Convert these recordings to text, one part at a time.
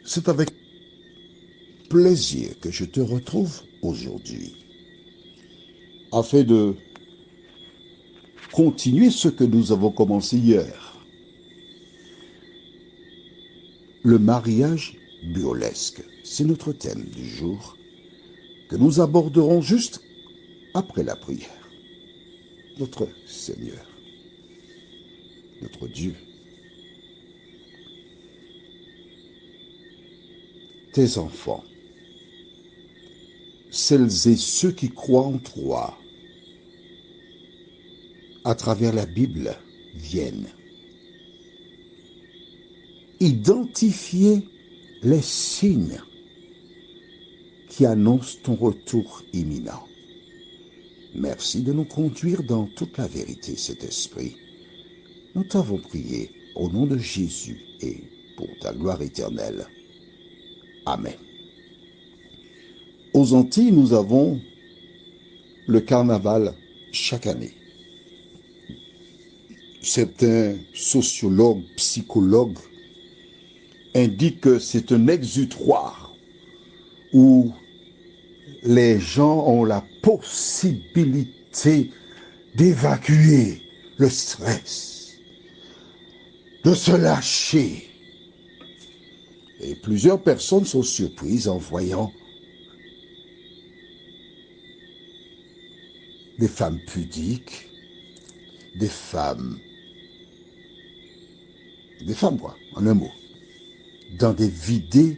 C'est avec plaisir que je te retrouve aujourd'hui, afin de continuer ce que nous avons commencé hier. Le mariage burlesque, c'est notre thème du jour, que nous aborderons juste après la prière. Notre Seigneur, notre Dieu, tes enfants, celles et ceux qui croient en toi, à travers la Bible, viennent identifier les signes qui annoncent ton retour imminent. Merci de nous conduire dans toute la vérité, Saint-Esprit. Nous t'avons prié au nom de Jésus et pour ta gloire éternelle. Amen. Aux Antilles, nous avons le carnaval chaque année. Certains sociologues, psychologues indiquent que c'est un exutoire où les gens ont la possibilité d'évacuer le stress, de se lâcher. Et plusieurs personnes sont surprises en voyant des femmes pudiques, des femmes quoi, en un mot, dans des vidéos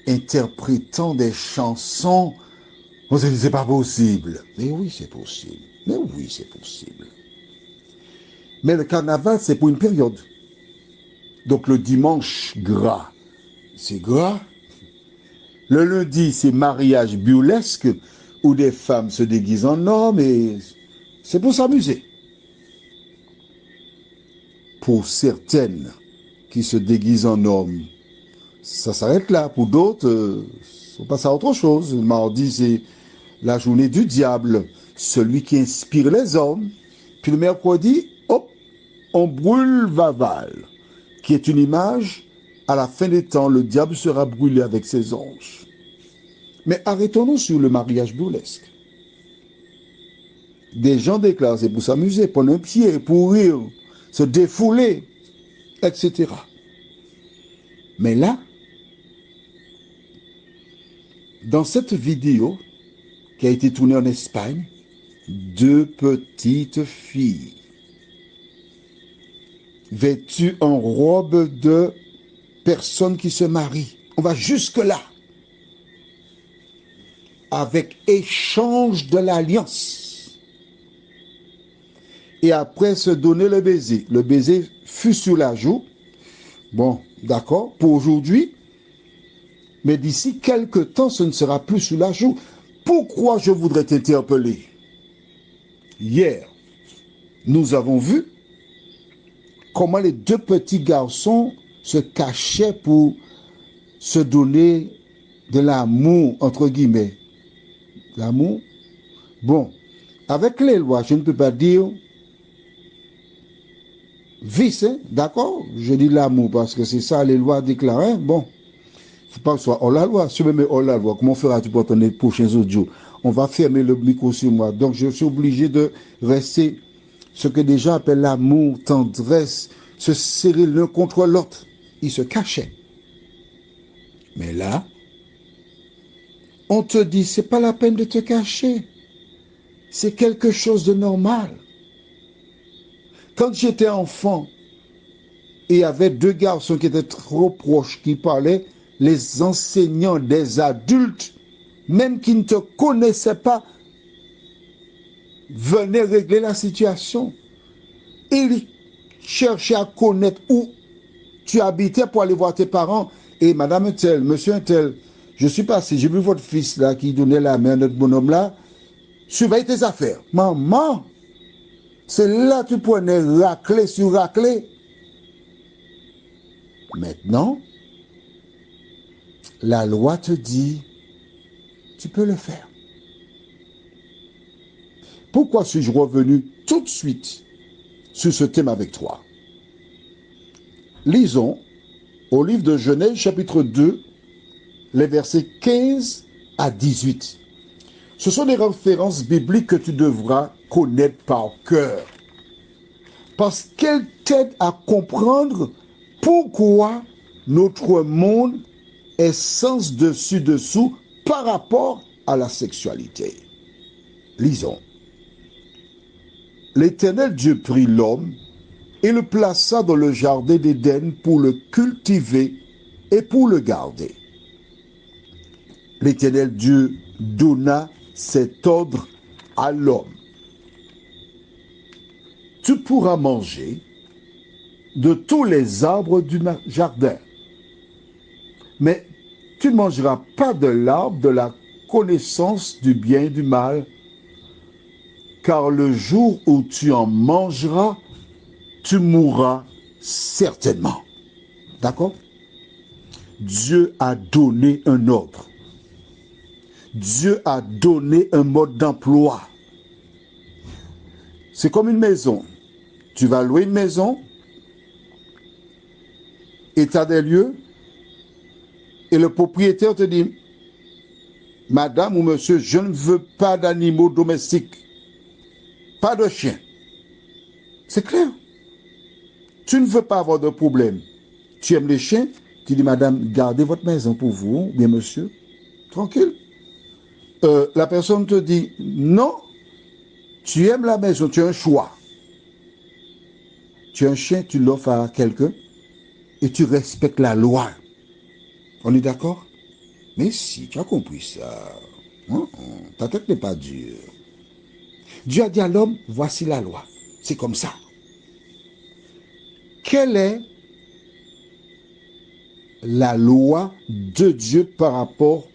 interprétant des chansons. On se dit, c'est pas possible. Mais oui, c'est possible. Mais oui, c'est possible. Mais le carnaval, c'est pour une période. Donc le dimanche gras, c'est gras. Le lundi, c'est mariage burlesque, où des femmes se déguisent en hommes, et c'est pour s'amuser. Pour certaines qui se déguisent en hommes, ça s'arrête là. Pour d'autres, on passe à autre chose. Le mardi, c'est la journée du diable, celui qui inspire les hommes. Puis le mercredi, hop, on brûle Vaval, qui est une image, à la fin des temps, le diable sera brûlé avec ses anges. Mais arrêtons-nous sur le mariage burlesque. Des gens déclarent, c'est pour s'amuser, prendre un pied, pour rire, se défouler, etc. Mais là, dans cette vidéo qui a été tournée en Espagne, deux petites filles vêtues en robe de personnes qui se marient. On va jusque-là. Avec échange de l'alliance. Et après se donner le baiser. Le baiser fut sur la joue. Bon, d'accord, pour aujourd'hui. Mais d'ici quelques temps, ce ne sera plus sur la joue. Pourquoi je voudrais t'interpeller? Hier, nous avons vu comment les deux petits garçons se cachaient pour se donner de l'amour, entre guillemets. L'amour. Bon, avec les lois, je ne peux pas dire vice, hein, d'accord? Je dis l'amour parce que c'est ça les lois déclarées. Bon, il ne faut pas que ce soit hors la loi. Si tu me mets hors la loi, comment feras-tu pour entendre les prochains audios? On va fermer le micro sur moi. Donc, je suis obligé de rester ce que des gens appellent l'amour, tendresse, se serrer l'un contre l'autre. Ils se cachaient. Mais là, on te dit, c'est pas la peine de te cacher. C'est quelque chose de normal. Quand j'étais enfant, et il y avait deux garçons qui étaient trop proches, qui parlaient, les enseignants des adultes, même qui ne te connaissaient pas, venaient régler la situation. Ils cherchaient à connaître où tu habitais pour aller voir tes parents. Et madame tel, monsieur un tel, je suis passé, j'ai vu votre fils là qui donnait la main à notre bonhomme là. Surveille tes affaires. Maman, c'est là que tu prenais raclée sur raclée. Maintenant, la loi te dit, tu peux le faire. Pourquoi suis-je revenu tout de suite sur ce thème avec toi? Lisons au livre de Genèse, chapitre 2, les versets 15 à 18. Ce sont des références bibliques que tu devras connaître par cœur, parce qu'elles t'aident à comprendre pourquoi notre monde est sens dessus-dessous par rapport à la sexualité. Lisons. L'Éternel Dieu prit l'homme et le plaça dans le jardin d'Éden pour le cultiver et pour le garder. L'Éternel Dieu donna cet ordre à l'homme. Tu pourras manger de tous les arbres du jardin, mais tu ne mangeras pas de l'arbre de la connaissance du bien et du mal, car le jour où tu en mangeras, tu mourras certainement. D'accord? Dieu a donné un ordre. Dieu a donné un mode d'emploi. C'est comme une maison. Tu vas louer une maison, état des lieux, et le propriétaire te dit, madame ou monsieur, je ne veux pas d'animaux domestiques, pas de chiens. C'est clair. Tu ne veux pas avoir de problème. Tu aimes les chiens, tu dis, madame, gardez votre maison pour vous, bien monsieur, tranquille. La personne te dit, non, tu aimes la maison, tu as un choix. Tu as un chien, tu l'offres à quelqu'un et tu respectes la loi. On est d'accord? Mais si, tu as compris ça. Ta tête n'est pas dure. Dieu a dit à l'homme, voici la loi. C'est comme ça. Quelle est la loi de Dieu par rapport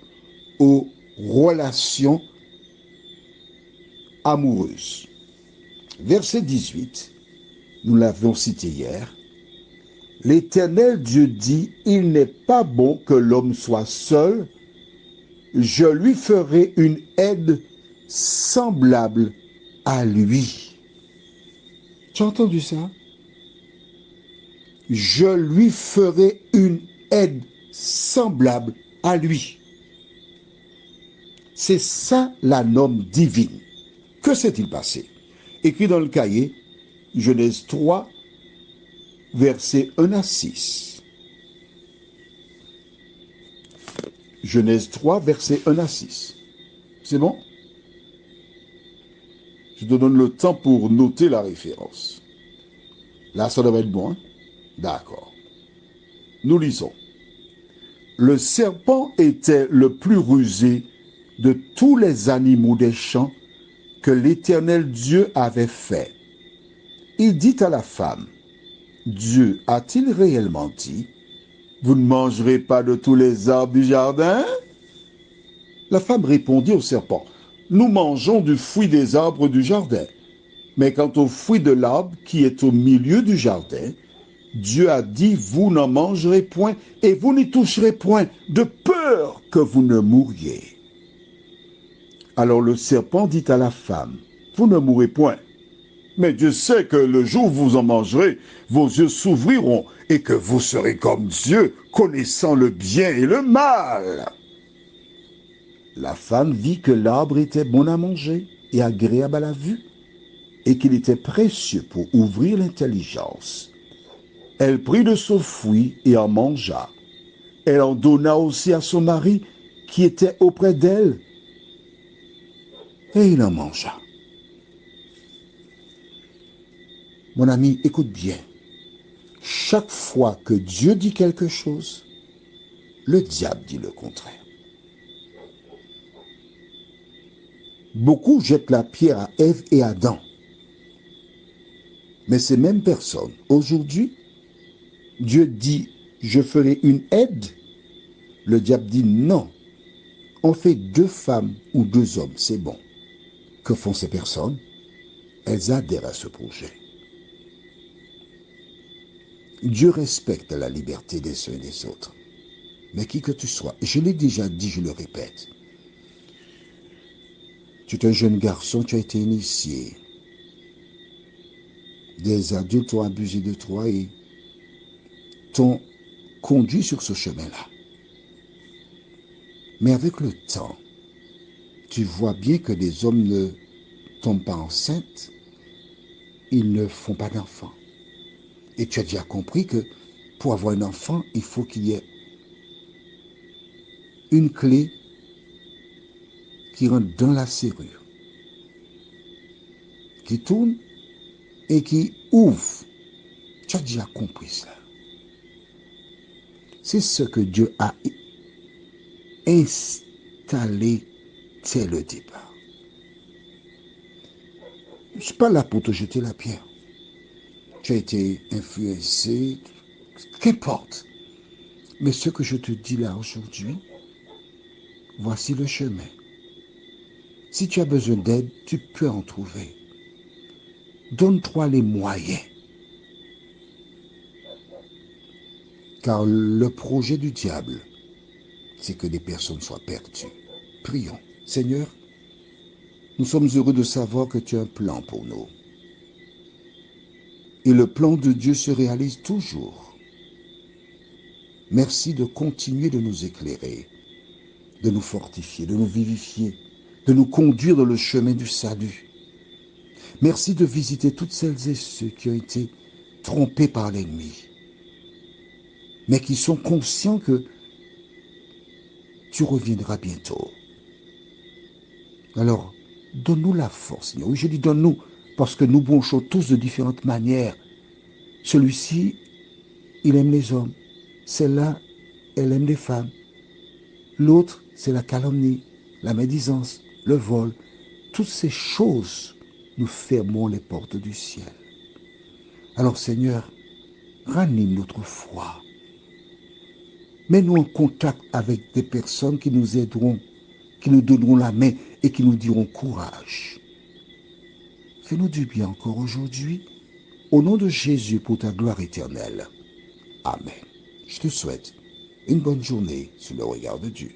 aux relations amoureuses? Verset 18, nous l'avions cité hier. L'Éternel Dieu dit, il n'est pas bon que l'homme soit seul, je lui ferai une aide semblable à lui. Tu as entendu ça? Je lui ferai une aide semblable à lui. C'est ça la norme divine. Que s'est-il passé? Écrit dans le cahier, Genèse 3, versets 1 à 6. Genèse 3, versets 1 à 6. C'est bon? Je te donne le temps pour noter la référence. Là, ça devrait être bon, hein? D'accord. Nous lisons. Le serpent était le plus rusé de tous les animaux des champs que l'Éternel Dieu avait fait. Il dit à la femme, Dieu a-t-il réellement dit, vous ne mangerez pas de tous les arbres du jardin? La femme répondit au serpent, nous mangeons du fruit des arbres du jardin. Mais quant au fruit de l'arbre qui est au milieu du jardin, Dieu a dit, vous n'en mangerez point et vous n'y toucherez point, de peur que vous ne mouriez. Alors le serpent dit à la femme, vous ne mourrez point. Mais Dieu sait que le jour où vous en mangerez, vos yeux s'ouvriront et que vous serez comme Dieu, connaissant le bien et le mal. La femme vit que l'arbre était bon à manger et agréable à la vue, et qu'il était précieux pour ouvrir l'intelligence. Elle prit de son fruit et en mangea. Elle en donna aussi à son mari qui était auprès d'elle, et il en mangea. Mon ami, écoute bien. Chaque fois que Dieu dit quelque chose, le diable dit le contraire. Beaucoup jettent la pierre à Ève et Adam. Mais ces mêmes personnes, aujourd'hui, Dieu dit, je ferai une aide. Le diable dit, non. On fait 2 femmes ou 2 hommes, c'est bon. Que font ces personnes? Elles adhèrent à ce projet. Dieu respecte la liberté des uns et des autres. Mais qui que tu sois, je l'ai déjà dit, je le répète. Tu es un jeune garçon, tu as été initié. Des adultes ont abusé de toi et t'ont conduit sur ce chemin-là. Mais avec le temps, tu vois bien que les hommes ne tombent pas enceintes, ils ne font pas d'enfants. Et tu as déjà compris que pour avoir un enfant, il faut qu'il y ait une clé qui rentre dans la serrure, qui tourne et qui ouvre. Tu as déjà compris cela. C'est ce que Dieu a installé dès le départ. Je ne suis pas là pour te jeter la pierre. Tu as été influencé, qu'importe. Mais ce que je te dis là aujourd'hui, voici le chemin. Si tu as besoin d'aide, tu peux en trouver. Donne-toi les moyens. Car le projet du diable, c'est que des personnes soient perdues. Prions. Seigneur, nous sommes heureux de savoir que tu as un plan pour nous. Et le plan de Dieu se réalise toujours. Merci de continuer de nous éclairer, de nous fortifier, de nous vivifier, de nous conduire dans le chemin du salut. Merci de visiter toutes celles et ceux qui ont été trompés par l'ennemi, mais qui sont conscients que tu reviendras bientôt. Alors, donne-nous la force, Seigneur. Oui, je dis donne-nous, parce que nous bronchons tous de différentes manières. Celui-ci, il aime les hommes. Celle-là, elle aime les femmes. L'autre, c'est la calomnie, la médisance, le vol. Toutes ces choses, nous fermons les portes du ciel. Alors, Seigneur, ranime notre foi. Mets-nous en contact avec des personnes qui nous aideront, qui nous donneront la main et qui nous diront courage. Fais-nous du bien encore aujourd'hui, au nom de Jésus pour ta gloire éternelle. Amen. Je te souhaite une bonne journée sous le regard de Dieu.